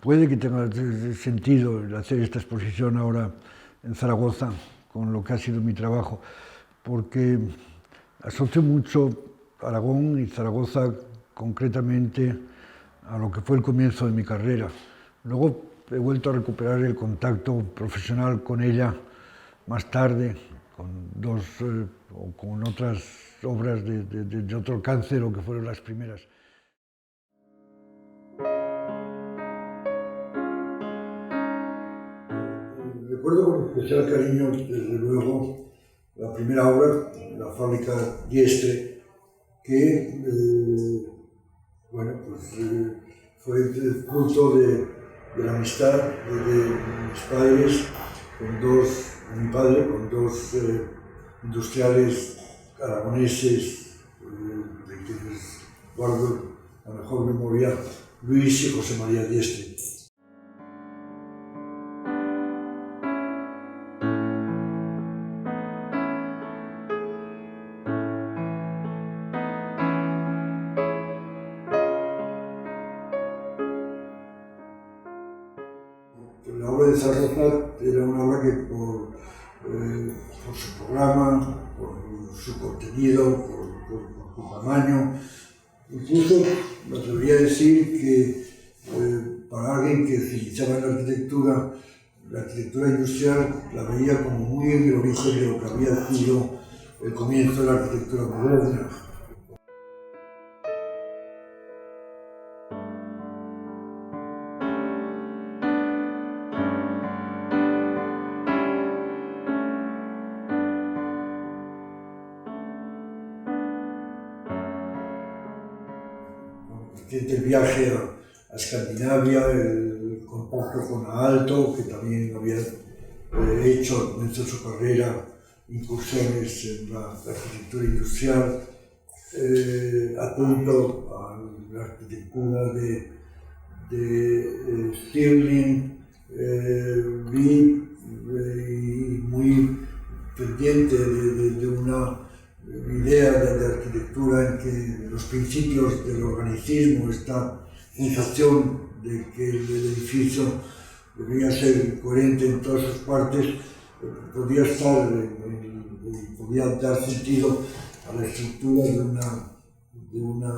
puede que tenga sentido hacer esta exposición ahora en Zaragoza, con lo que ha sido mi trabajo, porque asocio mucho Aragón y Zaragoza concretamente a lo que fue el comienzo de mi carrera. Luego he vuelto a recuperar el contacto profesional con ella más tarde, o con otras obras de otro alcance, lo que fueron las primeras. Recuerdo con especial cariño, desde luego, la primera obra, La fábrica Diestre, que fue el fruto de la amistad de mis padres mi padre con dos industriales aragoneses, de quienes guardo la mejor memoria, Luis y José María Diestre. La obra de Zaragoza era una obra que por su programa, por su contenido, por su tamaño, incluso me atrevería a decir que para alguien que se iniciaba en la arquitectura industrial la veía como muy en el origen de lo que había sido el comienzo de la arquitectura moderna. El viaje a Escandinavia, el contacto con Aalto, que también había hecho dentro de su carrera incursiones en la arquitectura industrial, atento a la arquitectura de Stirling, y muy pendiente de una idea de arquitectura en que los principios del organicismo, esta sensación de que el edificio debería ser coherente en todas sus partes, podía dar sentido a la estructura de una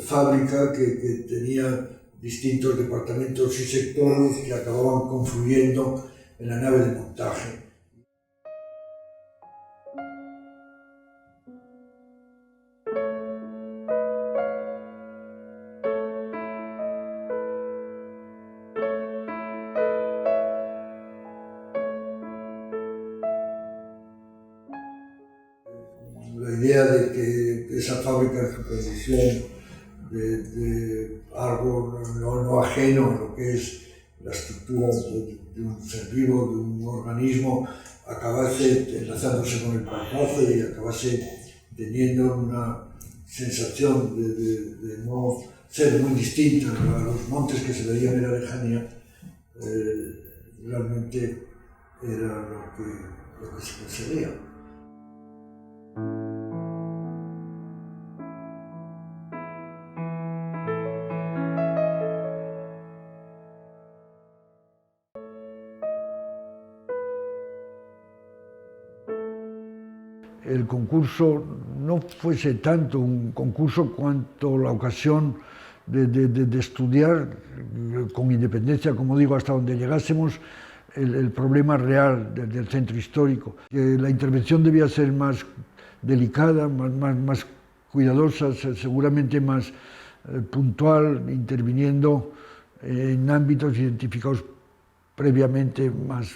fábrica que tenía distintos departamentos y sectores que acababan confluyendo en la nave de montaje. La idea de que esa fábrica en su condición de algo no ajeno a lo que es la estructura de un ser vivo, de un organismo, acabase enlazándose con el paisaje y acabase teniendo una sensación de no ser muy distinta a los montes que se veían en la lejanía, realmente era lo que se conseguía. El concurso no fuese tanto un concurso cuanto la ocasión de estudiar con independencia, como digo, hasta donde llegásemos, el problema real del centro histórico. La intervención debía ser más delicada, más cuidadosa, seguramente más puntual, interviniendo en ámbitos identificados previamente, más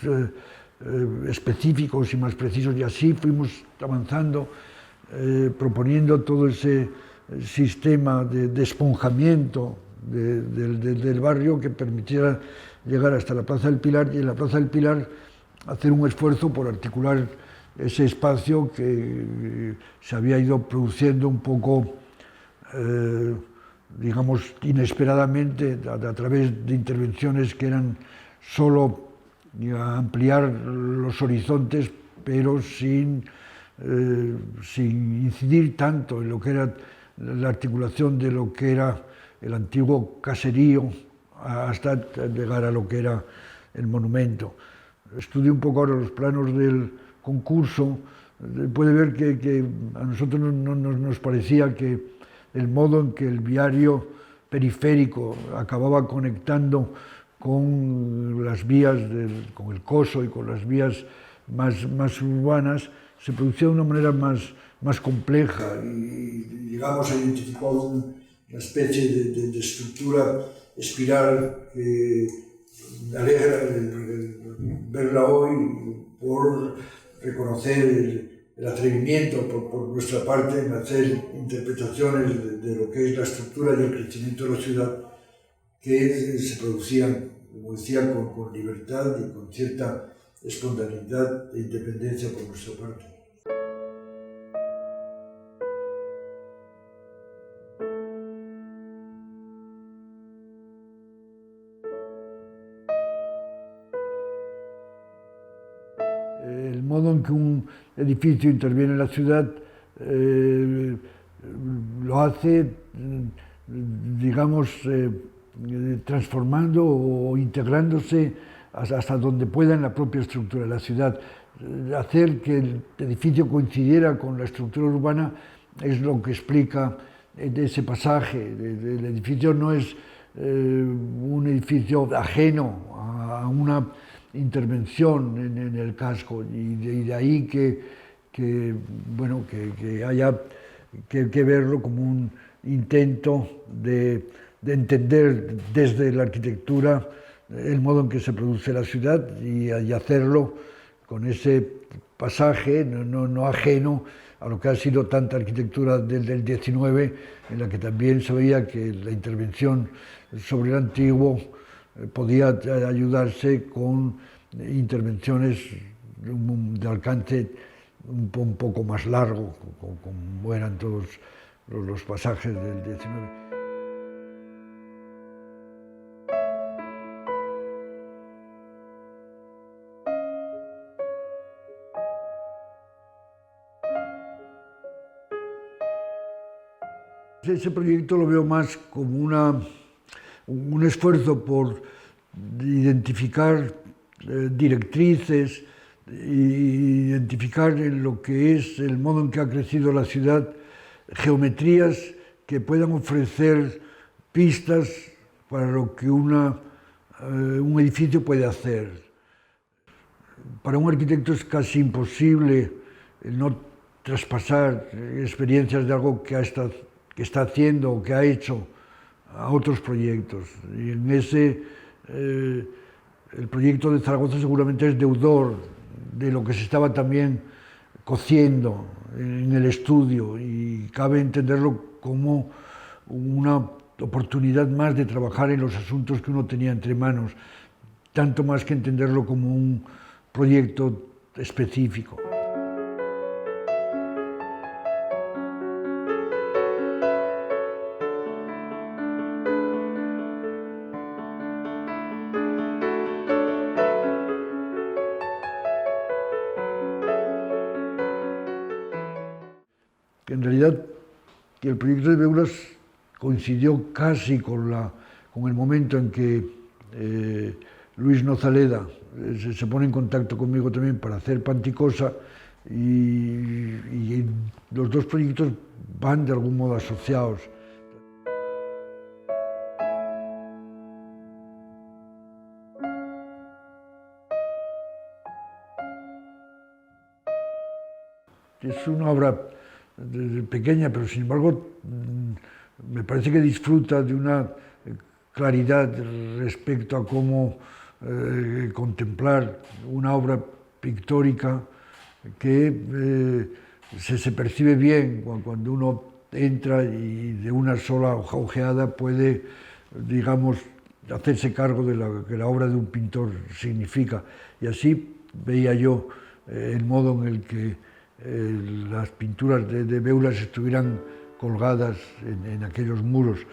específicos y más precisos, y así fuimos avanzando, proponiendo todo ese sistema de esponjamiento del barrio que permitiera llegar hasta la Plaza del Pilar, y en la Plaza del Pilar hacer un esfuerzo por articular ese espacio que se había ido produciendo un poco, digamos, inesperadamente, a través de intervenciones que eran solo ampliar los horizontes, pero sin incidir tanto en lo que era la articulación de lo que era el antiguo caserío hasta llegar a lo que era el monumento. Estudié un poco ahora los planos del concurso, puede ver que a nosotros nos parecía que el modo en que el viario periférico acababa conectando con las vías, con el Coso y con las vías más urbanas, se producía de una manera más compleja y digamos identificó una especie de estructura espiral que me alegra verla hoy por reconocer el atrevimiento por nuestra parte en hacer interpretaciones de lo que es la estructura y el crecimiento de la ciudad que se producían, como decía, con libertad y con cierta espontaneidad e independencia por nuestra parte. El modo en que un edificio interviene en la ciudad lo hace, digamos, transformando o integrándose hasta donde pueda en la propia estructura de la ciudad. Hacer que el edificio coincidiera con la estructura urbana es lo que explica ese pasaje. El edificio no es un edificio ajeno a una intervención en el casco y de ahí que haya que verlo como un intento de entender desde la arquitectura el modo en que se produce la ciudad y hacerlo con ese pasaje no ajeno a lo que ha sido tanta arquitectura del 19, en la que también se veía que la intervención sobre el antiguo podía ayudarse con intervenciones de alcance un poco más largo, como eran todos los pasajes del 19. Ese proyecto lo veo más como un esfuerzo por identificar directrices, identificar en lo que es el modo en que ha crecido la ciudad, geometrías que puedan ofrecer pistas para lo que un edificio puede hacer. Para un arquitecto es casi imposible no traspasar experiencias de algo que está haciendo o que ha hecho a otros proyectos. Y en ese, el proyecto de Zaragoza seguramente es deudor de lo que se estaba también cociendo en el estudio y cabe entenderlo como una oportunidad más de trabajar en los asuntos que uno tenía entre manos, tanto más que entenderlo como un proyecto específico. En realidad, el proyecto de Beulas coincidió casi con el momento en que Luis Nozaleda se pone en contacto conmigo también para hacer Panticosa y los dos proyectos van de algún modo asociados. Es una obra pequeña, pero sin embargo me parece que disfruta de una claridad respecto a cómo contemplar una obra pictórica que se percibe bien cuando uno entra y de una sola ojeada puede, digamos, hacerse cargo de lo que la obra de un pintor significa. Y así veía yo el modo en el que las pinturas de Beulas estuvieran colgadas en aquellos muros.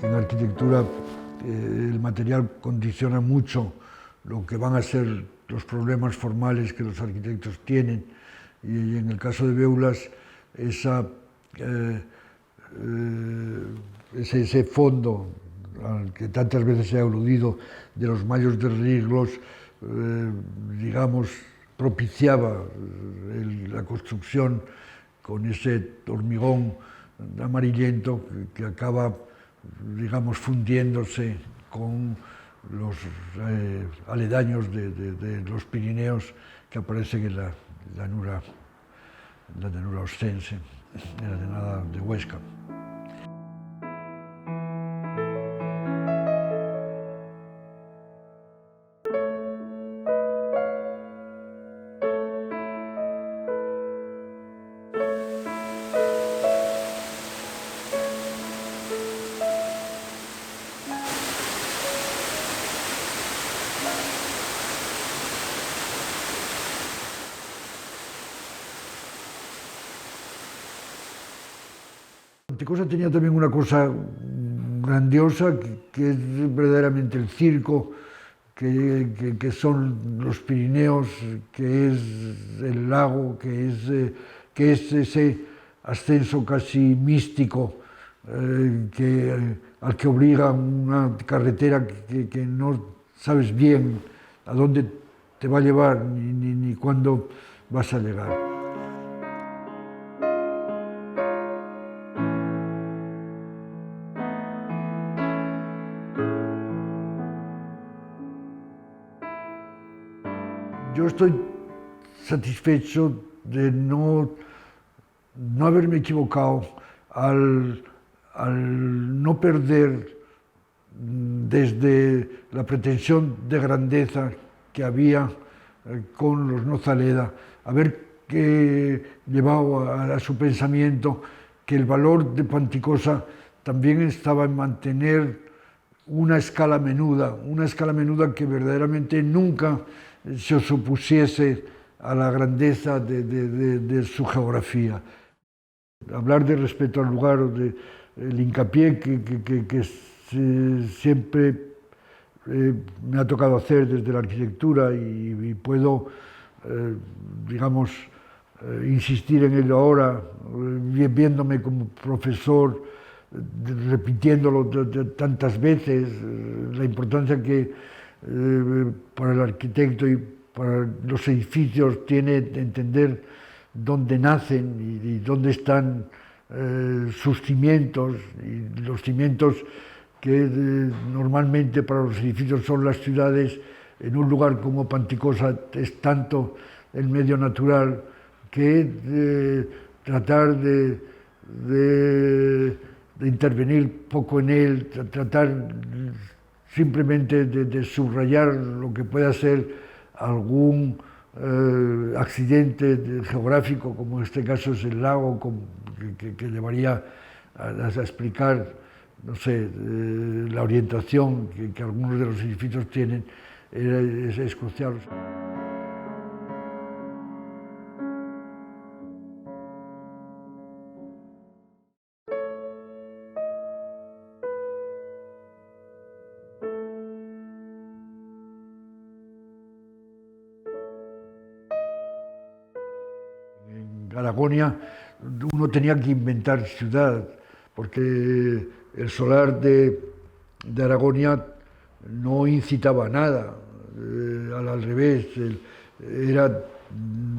En arquitectura el material condiciona mucho lo que van a ser los problemas formales que los arquitectos tienen, y en el caso de Beulas ese fondo al que tantas veces se ha aludido de los mayos desarreglos, digamos, propiciaba la construcción con ese hormigón amarillento que acaba, digamos, fundiéndose con los aledaños de los Pirineos que aparecen en la llanura ostense, en la llanada de Huesca. Panticosa tenía también una cosa grandiosa que es verdaderamente el circo, que son los Pirineos, que es el lago, que es ese ascenso casi místico al que obliga una carretera que no sabes bien a dónde te va a llevar ni cuándo vas a llegar. Yo estoy satisfecho de no haberme equivocado al no perder desde la pretensión de grandeza que había con los Nozaleda, haber llevado a su pensamiento que el valor de Panticosa también estaba en mantener una escala menuda que verdaderamente nunca se opusiese a la grandeza de su geografía. Hablar de respeto al lugar, el hincapié que siempre me ha tocado hacer desde la arquitectura y puedo, digamos, insistir en ello ahora, viéndome como profesor, repitiéndolo tantas veces, la importancia que para el arquitecto y para los edificios tiene entender dónde nacen y dónde están sus cimientos, y los cimientos que normalmente para los edificios son las ciudades. En un lugar como Panticosa es tanto el medio natural que tratar de intervenir poco en él, tratar simplemente de subrayar lo que pueda ser algún accidente geográfico, como en este caso es el lago, que llevaría a explicar, no sé, la orientación que algunos de los edificios tienen, es crucial. En Aragonia uno tenía que inventar ciudad, porque el solar de Aragonia no incitaba a nada, al revés, era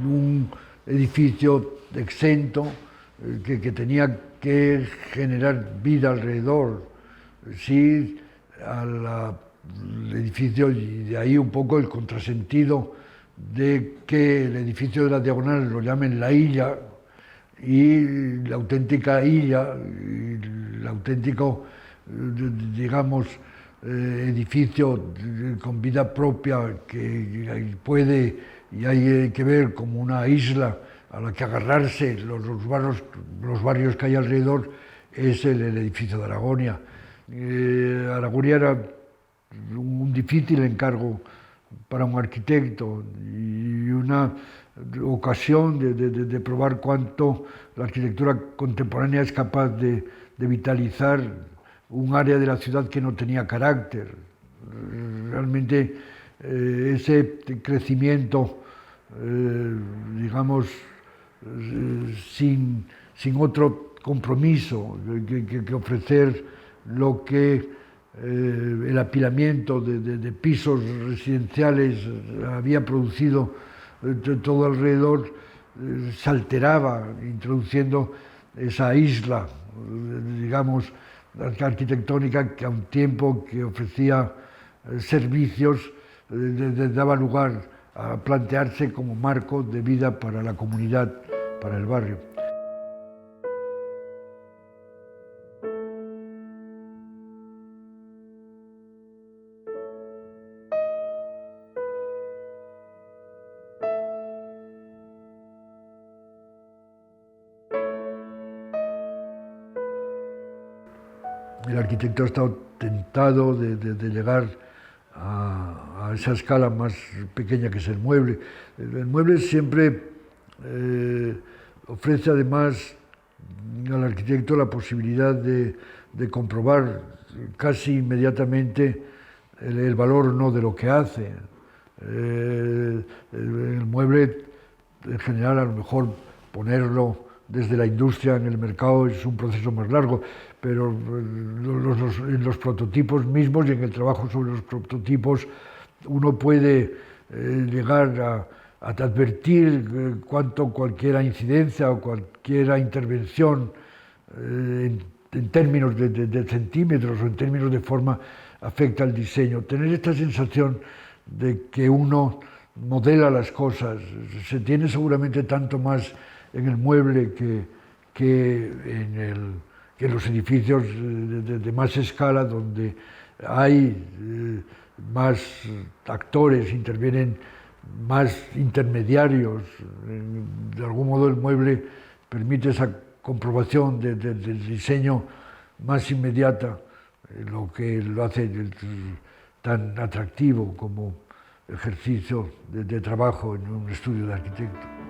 un edificio exento que tenía que generar vida alrededor. Sí, al edificio, y de ahí un poco el contrasentido de que el edificio de la Diagonal lo llamen la Illa, y la auténtica Illa, el auténtico, digamos, edificio con vida propia que puede y hay que ver como una isla a la que agarrarse los barrios que hay alrededor, es el edificio de Aragonia. Aragonia era un difícil encargo para un arquitecto y una ocasión de probar cuánto la arquitectura contemporánea es capaz de vitalizar un área de la ciudad que no tenía carácter. Realmente ese crecimiento, digamos, sin otro compromiso que ofrecer lo que el apilamiento de pisos residenciales había producido todo alrededor, se alteraba, introduciendo esa isla, digamos, arquitectónica que a un tiempo que ofrecía servicios daba lugar a plantearse como marco de vida para la comunidad, para el barrio. El arquitecto ha estado tentado de llegar a esa escala más pequeña que es el mueble. El mueble siempre ofrece además al arquitecto la posibilidad de comprobar casi inmediatamente el valor o no de lo que hace. El mueble, en general, a lo mejor ponerlo desde la industria en el mercado es un proceso más largo, pero en los prototipos mismos y en el trabajo sobre los prototipos uno puede llegar a advertir cuánto cualquier incidencia o cualquier intervención en términos de centímetros o en términos de forma afecta al diseño. Tener esta sensación de que uno modela las cosas se tiene seguramente tanto más en el mueble que en los edificios de más escala, donde hay más actores, intervienen más intermediarios. De algún modo el mueble permite esa comprobación del diseño más inmediata, lo que lo hace tan atractivo como ejercicio de trabajo en un estudio de arquitecto.